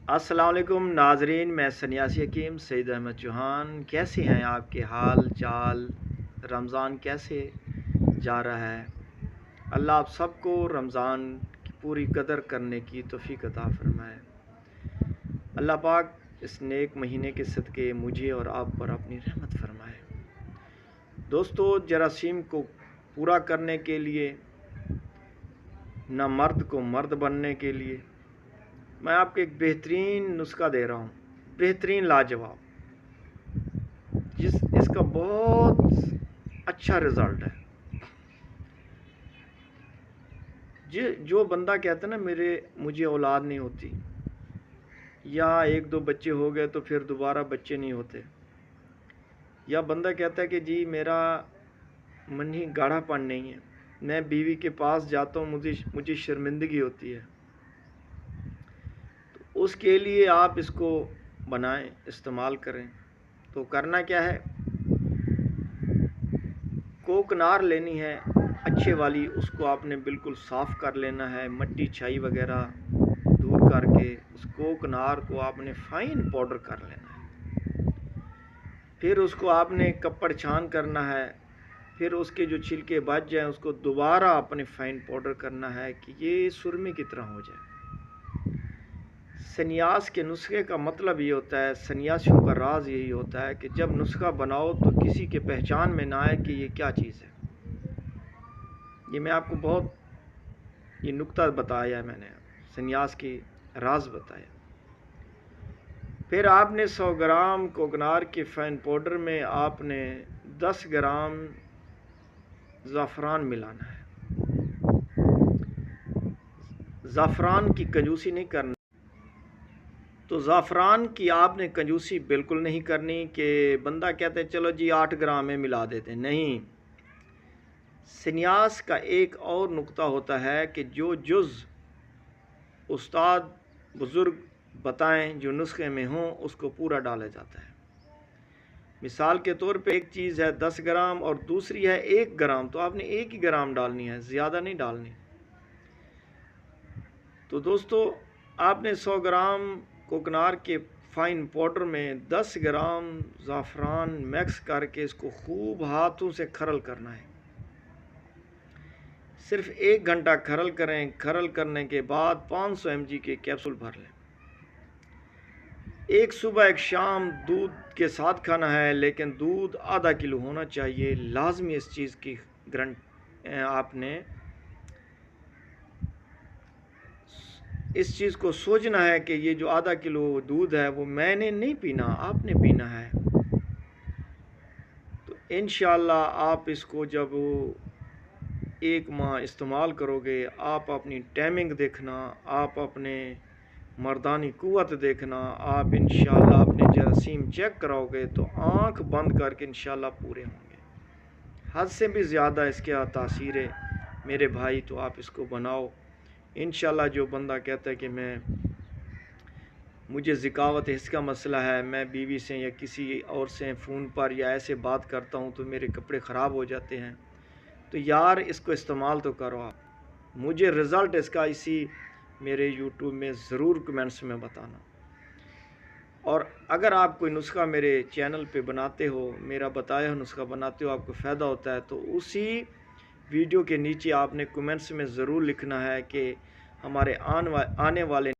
अस्सलाम वालेकुम नाजरीन, मैं सन्यासी हकीम सईद अहमद चौहान। कैसे हैं आपके हाल चाल? रमज़ान कैसे जा रहा है? अल्लाह आप सबको रमज़ान की पूरी कदर करने की तौफीक अता फरमाए। अल्लाह पाक इस नेक महीने के सदक़े मुझे और आप पर अपनी रहमत फरमाए। दोस्तों, जरासीम को पूरा करने के लिए, न मर्द को मर्द बनने के लिए मैं आपको एक बेहतरीन नुस्खा दे रहा हूँ, बेहतरीन लाजवाब, इसका बहुत अच्छा रिज़ल्ट है। जो बंदा कहता है ना मुझे औलाद नहीं होती, या एक दो बच्चे हो गए तो फिर दोबारा बच्चे नहीं होते, या बंदा कहता है कि जी मेरा मन ही गाढ़ापन नहीं है, मैं बीवी के पास जाता हूँ मुझे शर्मिंदगी होती है, तो उसके लिए आप इसको बनाएं, इस्तेमाल करें। तो करना क्या है, कोकनार लेनी है अच्छे वाली, उसको आपने बिल्कुल साफ़ कर लेना है, मट्टी छाई वगैरह दूर करके उस कोकनार को आपने फ़ाइन पाउडर कर लेना है। फिर उसको आपने कपड़ छान करना है, फिर उसके जो छिलके बच जाएं उसको दोबारा आपने फ़ाइन पाउडर करना है कि ये सुरमे की तरह हो जाए। सन्यास के नुस्खे का मतलब ये होता है, सन्यासियों का राज यही होता है कि जब नुस्खा बनाओ तो किसी के पहचान में ना आए कि ये क्या चीज़ है। ये मैं आपको ये नुक्ता बताया है, मैंने सन्यास की राज बताया। फिर आपने 100 ग्राम कोकनार के फ़ाइन पाउडर में आपने 10 ग्राम ज़ाफ़रान मिलाना है। ज़ाफ़रान की कंजूसी नहीं करनी, तो ज़ाफ़रान की आपने कंजूसी बिल्कुल नहीं करनी कि बंदा कहते चलो जी 8 ग्राम में मिला देते, नहीं। सन्यास का एक और नुक्ता होता है कि जो जुज़ उस्ताद बुज़ुर्ग बताएं, जो नुस्खे में हों, उसको पूरा डाला जाता है। मिसाल के तौर पे एक चीज़ है 10 ग्राम और दूसरी है 1 ग्राम, तो आपने 1 ही ग्राम डालनी है, ज़्यादा नहीं डालनी। तो दोस्तों, आपने 100 ग्राम कोकनार के फ़ाइन पाउडर में 10 ग्राम ज़ाफ़रान मिक्स करके इसको खूब हाथों से खरल करना है। सिर्फ 1 घंटा खरल करें। खरल करने के बाद 500 mg के कैप्सूल भर लें। एक सुबह एक शाम दूध के साथ खाना है, लेकिन दूध आधा किलो होना चाहिए, लाजमी इस चीज़ की आपने इस चीज़ को सोचना है कि ये जो आधा किलो दूध है वो मैंने नहीं पीना, आपने पीना है। तो इंशाअल्लाह आप इसको जब 1 माह इस्तेमाल करोगे, आप अपनी टाइमिंग देखना, आप अपने मर्दानी कुव्वत देखना, आप इंशाअल्लाह अपने जरासीम चेक कराओगे तो आँख बंद करके इंशाअल्लाह पूरे होंगे। हद से भी ज़्यादा इसके तासीर है मेरे भाई, तो आप इसको बनाओ इंशाअल्लाह। जो बंदा कहता है कि मुझे ज़िकावत हिस्स का मसला है, मैं बीवी से या किसी और से फ़ोन पर या ऐसे बात करता हूँ तो मेरे कपड़े ख़राब हो जाते हैं, तो यार इसको इस्तेमाल तो करो आप। मुझे रिज़ल्ट इसका इसी मेरे यूट्यूब में ज़रूर कमेंट्स में बताना। और अगर आप कोई नुस्खा मेरे चैनल पे बनाते हो, मेरा बताया हुआ नुस्खा बनाते हो, आपको फ़ायदा होता है, तो उसी वीडियो के नीचे आपने कमेंट्स में ज़रूर लिखना है कि हमारे आने वाले